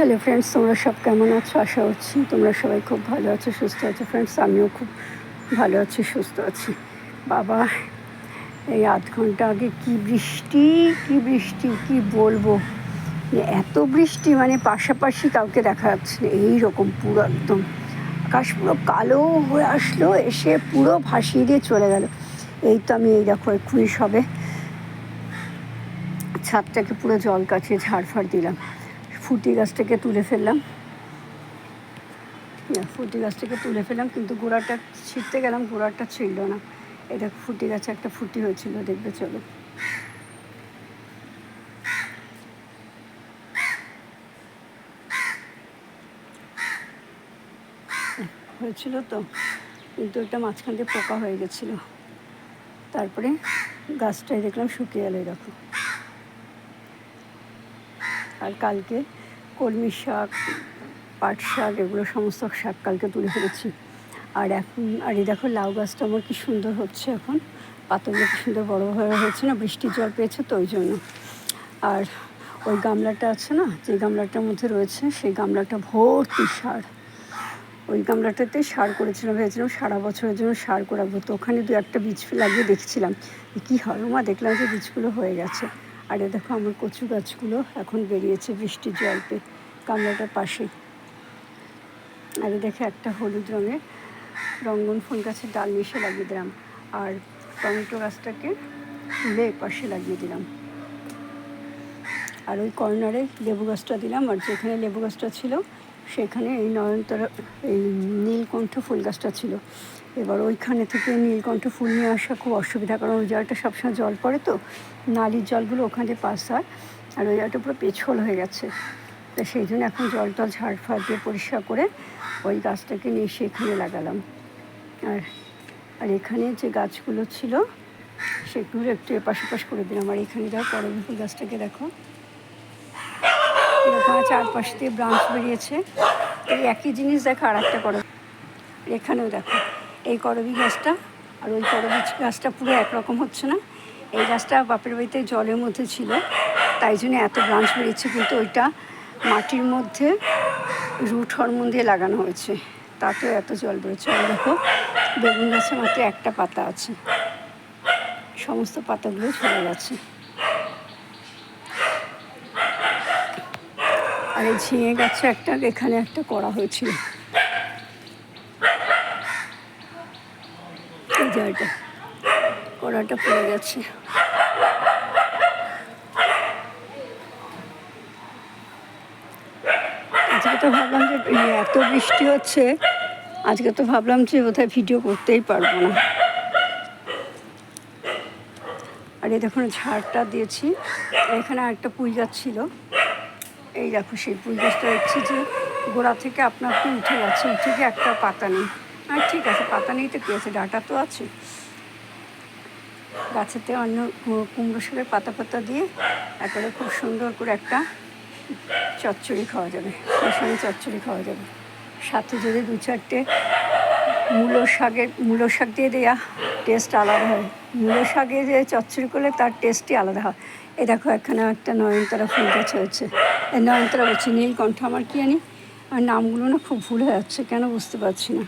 Hello friends, তোমরা সব কেমন আছো? আশা করছি তোমরা সবাই খুব ভালো আছো, সুস্থ আছো। ফ্রেন্ডস, আমিও খুব ভালো আছি, সুস্থ আছি। বাবা, এই আধ ঘন্টা আগে কি বৃষ্টি কি বলবো। এত বৃষ্টি, মানে পাশাপাশি কাউকে দেখা যাচ্ছে না, এইরকম পুরো একদম আকাশ পুরো কালো হয়ে আসলো, এসে পুরো ভাসিয়ে দিয়ে চলে গেল। এই তো আমি এই দেখো এক্ষুনি সবে ছাদটাকে পুরো জল কাছিয়ে ঝাড়ফাড় দিলাম। ফুটি গাছটাকে তুলে ফেললাম, কিন্তু গোড়াটা ছিঁড়তে গেলাম, গোড়াটা ছিঁড়ল না। এটা ফুটি গাছে একটা ফুটি হয়েছিল, দেখবে চলো। হয়েছিল তো, কিন্তু ওটা মাঝখান দিয়ে পোকা হয়ে গেছিলো। তারপরে গাছটাই দেখলাম শুকিয়ে গেল, দেখো। আর কালকে কলমি শাক, পাট শাক, এগুলো সমস্ত শাক কালকে তুলে ফেলেছি। আর এই দেখো লাউ গাছটা আমার কি সুন্দর হচ্ছে এখন, পাতাগুলো কি সুন্দর বড় হয়ে হয়েছে না, বৃষ্টির জল পেয়েছে তো ওই জন্য। আর ওই গামলাটা আছে না, যে গামলাটার মধ্যে রয়েছে, সেই গামলাটা ভর্তি সার। ওই গামলাটাতে সার করেছিলাম, ভেবেছিলাম সারা বছরের জন্য সার করাবো। তো ওখানে দু একটা বীজ লাগিয়ে দেখছিলাম কী হয়। মা দেখলাম যে বীজগুলো হয়ে গেছে। আর দেখো আমার কচু গাছগুলো এখন বেরিয়েছে বৃষ্টির জল পেয়ে গামলাটার পাশে। আর দেখে একটা হলুদ রঙের রঙ্গন ফুল গাছের ডাল মিশে লাগিয়ে দিলাম। আর টমেটো গাছটাকে তুলে পাশে লাগিয়ে দিলাম। আর ওই কর্নারে লেবু গাছটা দিলাম। আর যেখানে লেবু গাছটা ছিল সেখানে এই নয়নতারা, এই নীলকণ্ঠ ফুল গাছটা ছিল। এবার ওইখানে থেকে নীলকণ্ঠ ফুল নিয়ে আসা খুব অসুবিধা, কারণ ওই জায়গাটা সবসময় জল পড়ে তো, নালির জলগুলো ওখানে পাস হয়। আর ওই জায়গাটা পুরো পেছল হয়ে গেছে। তো সেই জন্য এখন জল ঝাড়ফাড় দিয়ে পরিষ্কার করে ওই গাছটাকে নিয়ে সেখানে লাগালাম। আর এখানে যে গাছগুলো ছিল সেগুলো একটু এপাশ ওপাশ করে দিলাম। আর এখানে দেখো করবী ফুল গাছটাকে দেখো, এরকম চারপাশ দিয়ে ব্রাঞ্চ বেরিয়েছে। এই একই জিনিস দেখো আর একটা করবী, এখানেও দেখো এই করবী গাছটা আর ওই করবী গাছটা পুরো একরকম হচ্ছে না। এই গাছটা বাপের বাড়িতে জলের মধ্যে ছিল, তাই জন্য এত ব্রাঞ্চ বেরিয়েছে, কিন্তু ওইটা মাটির মধ্যে রুট হরমোন দিয়ে লাগানো হয়েছে, তাতেও এত জল বেরোচ্ছে। আর দেখো বেগুন গাছে মাত্র একটা পাতা আছে, সমস্ত পাতাগুলো ঝরে গেছে। আর এই ঝিঙে গাছে এখানে একটা করা হয়েছিল, এই জায়গাটা কড়াটা পড়ে গেছে। আজকে তো ভাবলাম যে এত বৃষ্টি হচ্ছে, আজকে তো ভাবলাম যে বোধহয় ভিডিও করতেই পারবো না। আর এই দেখুন ঝাড়টা দিয়েছি। এখানে আরেকটা পুঁই গাছ ছিল, এই দেখো সেই পুঁই গাছটা দেখছি যে গোড়া থেকে আপনার উঠে গেছে, উঠে গিয়ে একটা পাতা নেই। আর ঠিক আছে, পাতা নেই তো কী আছে, ডাঁটা তো আছে। গাছেতে অন্য কুমড়ো শাকের পাতা দিয়ে একেবারে খুব সুন্দর করে একটা চচ্চড়ি খাওয়া যাবে, বেসনে চচ্চড়ি খাওয়া যাবে। সাথে যদি দু চারটে মূলো শাক দিয়ে দেওয়া, টেস্ট আলাদা হয়। মূলো শাকে যে চচ্চড়ি করলে তার টেস্টই আলাদা হয়। এই দেখো এখানে একটা নয়নতারা ফুল গাছ হয়েছে, এই নয়নতারা বলছি, নীলকণ্ঠ, আমার কি জানি আর নামগুলো না খুব ভুল হয়ে যাচ্ছে, কেন বুঝতে পারছি না।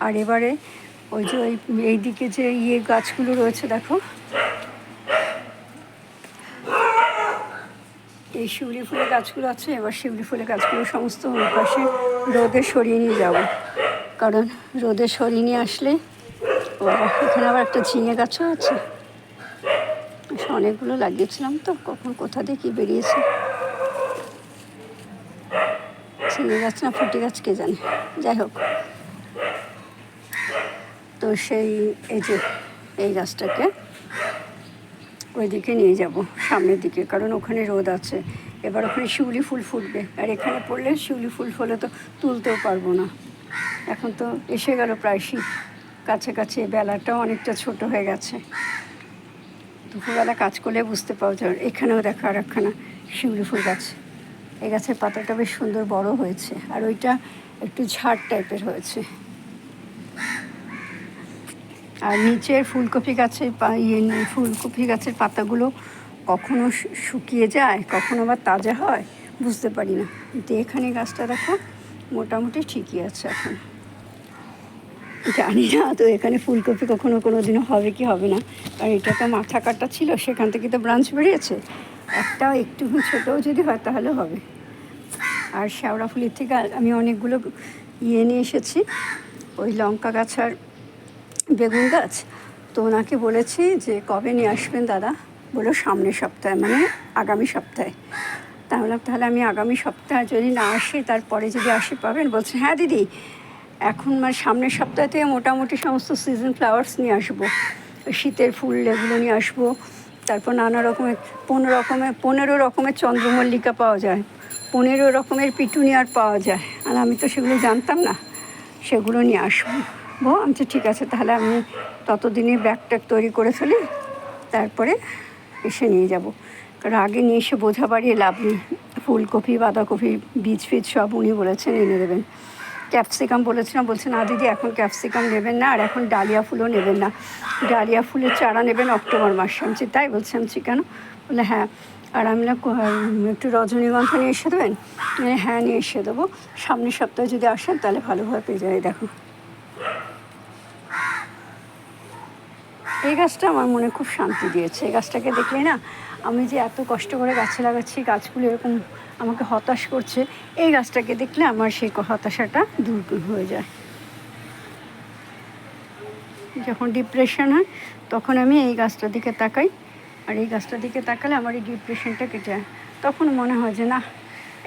আর এবারে ওই যে এই দিকে যে গাছগুলো রয়েছে দেখো, এই শিউলি ফুলের গাছগুলো আছে। এবার শিউলি ফুলের গাছগুলো সমস্ত পাশে রোদে সরিয়ে নিয়ে যাব, কারণ রোদে সরিয়ে নিয়ে আসলে এখানে আবার একটা ঝিঙে গাছও আছে। অনেকগুলো লাগিয়েছিলাম তো, কখন কোথা দিয়ে কী বেরিয়েছে। ঝিঙে গাছ না ফুটি গাছ কে জানে, যাই হোক। তো এই যে এই গাছটাকে ওই দিকে নিয়ে যাব, সামনের দিকে, কারণ ওখানে রোদ আছে। এবার ওখানে শিউলি ফুল ফুটবে, আর এখানে পড়লে শিউলি ফুল ফলে তো তুলতেও পারবো না। এখন তো এসে গেল প্রায় শীত কাছাকাছি, বেলাটাও অনেকটা ছোট হয়ে গেছে। দুপুরবেলা কাজ করলে বুঝতে পাওয়া যায়। এখানেও দেখা আর একখানা শিউলি ফুল গাছ, এই গাছের পাতাটা বেশ সুন্দর বড় হয়েছে, আর ওইটা একটু ঝাড় টাইপের হয়েছে। আর নিচের ফুলকপি গাছের পাতাগুলো কখনো শুকিয়ে যায়, কখনো আবার তাজা হয়, বুঝতে পারি না। কিন্তু এখানে গাছটা দেখো মোটামুটি ঠিকই আছে এখন। জানি না তো এখানে ফুলকপি কখনো কোনো দিনও হবে কি হবে না, কারণ এটা তো মাথা কাটা ছিল, সেখান থেকে তো ব্রাঞ্চ বেরিয়েছে। একটা একটু ছোটও যদি হয় তাহলে হবে। আর শ্যাওড়া ফুলের থেকে আমি অনেকগুলো নিয়ে এসেছি, ওই লঙ্কা গাছ আর বেগুন গাছ। তো ওনাকে বলেছি যে কবে নিয়ে আসবেন দাদা, বললো সামনের সপ্তাহে, মানে আগামী সপ্তাহে। তা বললাম তাহলে আমি আগামী সপ্তাহে যদি না আসি তারপরে যদি আসি পাবেন। বলছে হ্যাঁ দিদি, এখন মানে সামনের সপ্তাহ থেকে মোটামুটি সমস্ত সিজন ফ্লাওয়ার্স নিয়ে আসবো, শীতের ফুল এগুলো নিয়ে আসবো। তারপর নানা রকমের 15 রকমের চন্দ্রমল্লিকা পাওয়া যায়, 15 রকমের পিটুনিয়ার পাওয়া যায়, আর আমি তো সেগুলো জানতাম না, সেগুলো নিয়ে আসবো। আমি ঠিক আছে, তাহলে আমি ততদিনে ব্যাগ ট্যাগ তৈরি করে ফেলি, তারপরে এসে নিয়ে যাব। কারণ আগে নিয়ে এসে বোঝা বাড়িয়ে লাভ নেই। ফুলকপি বাঁধাকপি বীজ ফিজ সব উনি বলেছেন এনে দেবেন। ক্যাপসিকাম বলেছিলাম, বলছে না দিদি এখন ক্যাপসিকাম নেবেন না, আর এখন ডালিয়া ফুলও নেবেন না, ডালিয়া ফুলের চারা নেবেন অক্টোবর মাসে। আমি তাই বলছি, আমি কেন? বলে হ্যাঁ। আর আমি একটু রজনীগন্ধা নিয়ে এসে দেবেন? হ্যাঁ নিয়ে এসে দেবো, সামনের সপ্তাহে যদি আসেন তাহলে ভালোভাবে পেয়ে যাবে। দেখো এই গাছটা আমার মনে খুব শান্তি দিয়েছে। এই গাছটাকে দেখলে না, আমি যে এত কষ্ট করে গাছে লাগাচ্ছি, গাছগুলো এরকম আমাকে হতাশ করছে, এই গাছটাকে দেখলে আমার সেই হতাশাটা দূর হয়ে যায়। যখন ডিপ্রেশন হয় তখন আমি এই গাছটার দিকে তাকাই, আর এই গাছটার দিকে তাকালে আমার এই ডিপ্রেশনটা কেটে যায়। তখন মনে হয় যে না,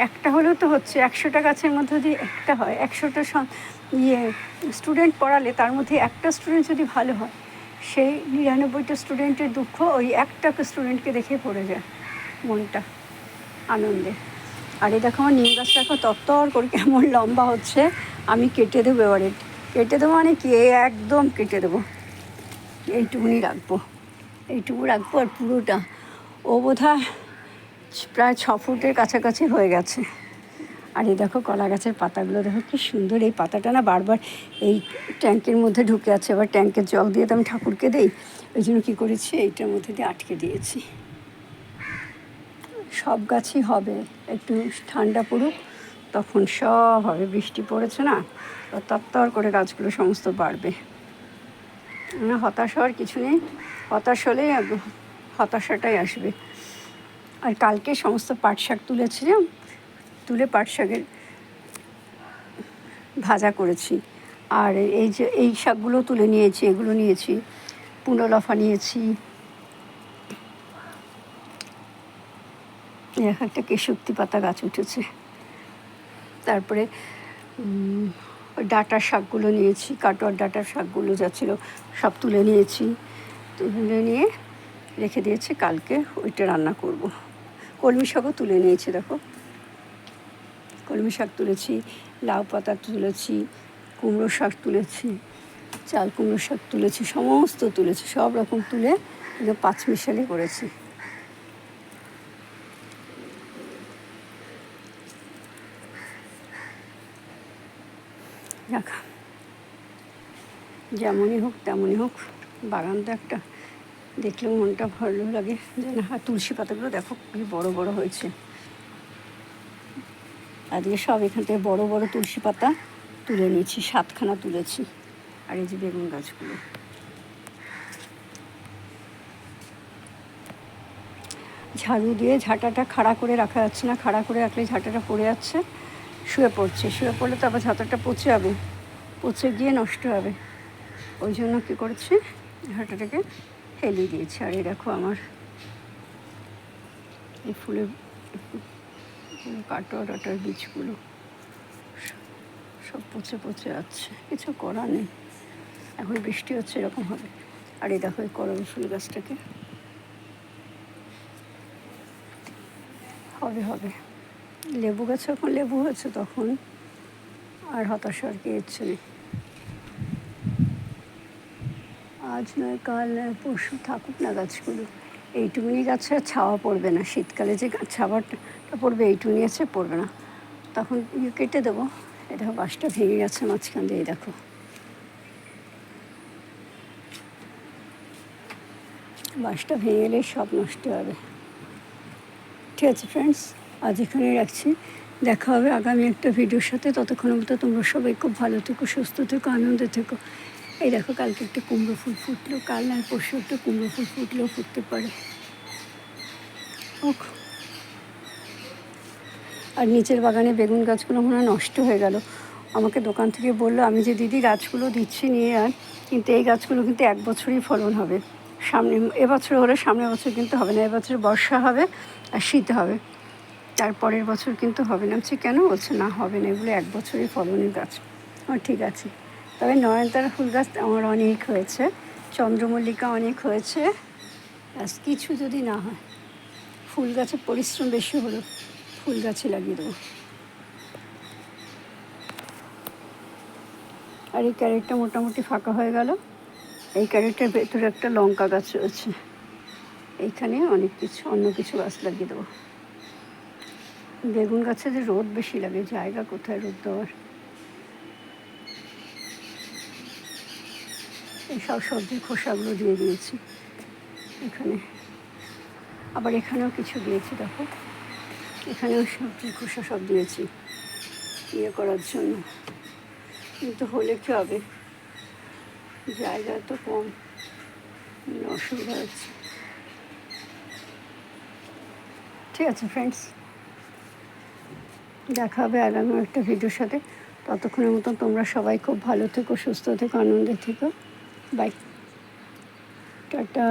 একটা হলেও তো হচ্ছে, 100টা গাছের মধ্যে যদি একটা হয়, 100টা স্টুডেন্ট পড়ালে তার মধ্যে একটা স্টুডেন্ট যদি ভালো হয়, সেই 99টা স্টুডেন্টের দুঃখ ওই একটা স্টুডেন্টকে দেখে পড়ে যায় মনটা আনন্দে। আর এই দেখো আমার নিম গাছটা এখন তত্তর করে কেমন লম্বা হচ্ছে। আমি কেটে দেবো এবারে, কেটে দেবো মানে কি, একদম কেটে দেবো, এইটুকুনি রাখবো, এইটুকু রাখবো। আর পুরোটা ও বোধহয় প্রায় 6 ফুটের কাছাকাছি হয়ে গেছে। আর এই দেখো কলা গাছের পাতাগুলো দেখো কি সুন্দর। এই পাতাটা না বারবার এই ট্যাঙ্কের মধ্যে ঢুকে আছে, এবার ট্যাঙ্কের জল দিয়ে তো আমি ঠাকুরকে দিই, ওই জন্য কী করেছি এইটার মধ্যে দিয়ে আটকে দিয়েছি। সব গাছই হবে, একটু ঠান্ডা পড়ুক তখন সব হবে। বৃষ্টি পড়েছে না, তত্তর করে গাছগুলো সমস্ত বাড়বে। হতাশ হওয়ার কিছু নেই, হতাশ হলেই হতাশাটাই আসবে। আর কালকে সমস্ত পাট শাক তুলেছিলাম, তুলে পাট শাকের ভাজা করেছি। আর এই যে এই শাকগুলো তুলে নিয়েছি, এগুলো নিয়েছি, পুনলফা নিয়েছি, একটা কেশক্তি পাতা গাছ উঠেছে। তারপরে ডাঁটার শাকগুলো নিয়েছি, কাটোয়ার ডাঁটার শাকগুলো যা ছিল সব তুলে নিয়েছি, তুলে নিয়ে রেখে দিয়েছি, কালকে ওইটা রান্না করব। কলমি শাকও তুলে নিয়েছি, দেখো কলমি শাক তুলেছি, লাউ পাতা তুলেছি, কুমড়ো শাক তুলেছি, চাল কুমড়ো শাক তুলেছি, সমস্ত তুলেছি, সব রকম তুলে পাঁচমিশালি করেছি। দেখা যেমনই হোক তেমনই হোক, বাগান তো একটা দেখলেও মনটা ভালো লাগে যে না। তুলসী পাতাগুলো দেখো কি বড় বড় হয়েছে, আজকে সব এখান থেকে বড় বড় তুলসী পাতা তুলে নিয়েছি, 7খানা তুলেছি। আর এই যে বেগুন গাছগুলো, ঝাড়ু দিয়ে ঝাঁটাটা খাড়া করে রাখা যাচ্ছে না, খাড়া করে রাখলে ঝাঁটাটা পড়ে যাচ্ছে, শুয়ে পড়ছে, শুয়ে পড়লে তো আবার ঝাঁটাটা পচে যাবে, পচে গিয়ে নষ্ট হবে। ওই জন্য কী করেছি, ঝাঁটাটাকে ফেলে দিয়েছি। আর এই দেখো আমার এই ফুলের কাটোয়া ডাটার বীজগুলো সব পচে পচে যাচ্ছে, কিছু করার নেই, এখন বৃষ্টি হচ্ছে এরকম হবে। আর এই দেখো এই করবী ফুল গাছটাকে হবে হবে, লেবু গাছে যখন লেবু হয়েছে তখন আর হতাশা আর কি ইচ্ছে নেই। আজ নয় কাল নয় পরশু থাকুক না গাছগুলো, এইটুকুনি গাছে আর ছাওয়া পড়বে না, শীতকালে যে ছাওয়াটা পড়বে এইটুকুনি আছে, পড়বে না, তখন কেটে দেবো। এই দেখো বাঁশটা ভেঙে গেছে মাঝখান দিয়ে, দেখো বাঁশটা ভেঙে গেলেই সব নষ্ট হবে। ঠিক আছে ফ্রেন্ডস, আজ এখানে রাখছি। দেখা হবে আগামী একটা ভিডিওর সাথে। ততক্ষণের মতো তোমরা সবাই খুব ভালো থেকো, সুস্থ থেকো, আনন্দে থেকো। এই দেখো কালকে একটা কুমড়ো ফুল ফুটলো, কাল আর পরশু একটা কুমড়ো ফুল ফুটলেও ফুটতে পারে। ওক। আর নিচের বাগানে বেগুন গাছগুলো মনে হয় নষ্ট হয়ে গেল। আমাকে দোকান থেকে বললো, আমি যে দিদি গাছগুলো দিচ্ছি নিয়ে আন, কিন্তু এই গাছগুলো কিন্তু 1 বছরই ফলন হবে। সামনে এবছর হলে সামনের বছর কিন্তু হবে না। এবছর বর্ষা হবে আর শীত হবে, তারপরের বছর কিন্তু হবে না। বলছি কেন? বলছে না, হবে না, এগুলো 1 বছরই ফলনের গাছ। ঠিক আছে। তবে নয়নতারা ফুল গাছ আমার অনেক হয়েছে, চন্দ্রমল্লিকা অনেক হয়েছে। ব্যাস কিছু যদি না হয়, ফুল গাছে পরিশ্রম বেশি হলো, ফুল গাছে লাগিয়ে দেবো। আর এই ক্যারেটটা মোটামুটি ফাঁকা হয়ে গেল। এই ক্যারেটের ভেতরে একটা লঙ্কা গাছ রয়েছে। এইখানে অনেক কিছু অন্য কিছু গাছ লাগিয়ে দেবো। বেগুন গাছে যে রোদ বেশি লাগে, জায়গা কোথায় রোদ দেওয়ার। এই সব সবজির খোসাগুলো দিয়ে দিয়েছি এখানে। আবার এখানেও কিছু দিয়েছি, দেখো এখানেও সবজির খোসা সব দিয়েছি ইয়ে করার জন্য। কিন্তু হলে কী হবে, জায়গা তো কম, অসুবিধা হচ্ছে। ঠিক আছে ফ্রেন্ডস, দেখা হবে আগামী একটা ভিডিওর সাথে। ততক্ষণের মতো তোমরা সবাই খুব ভালো থেকো, সুস্থ থেকো, আনন্দে থেকো। Bye, tata.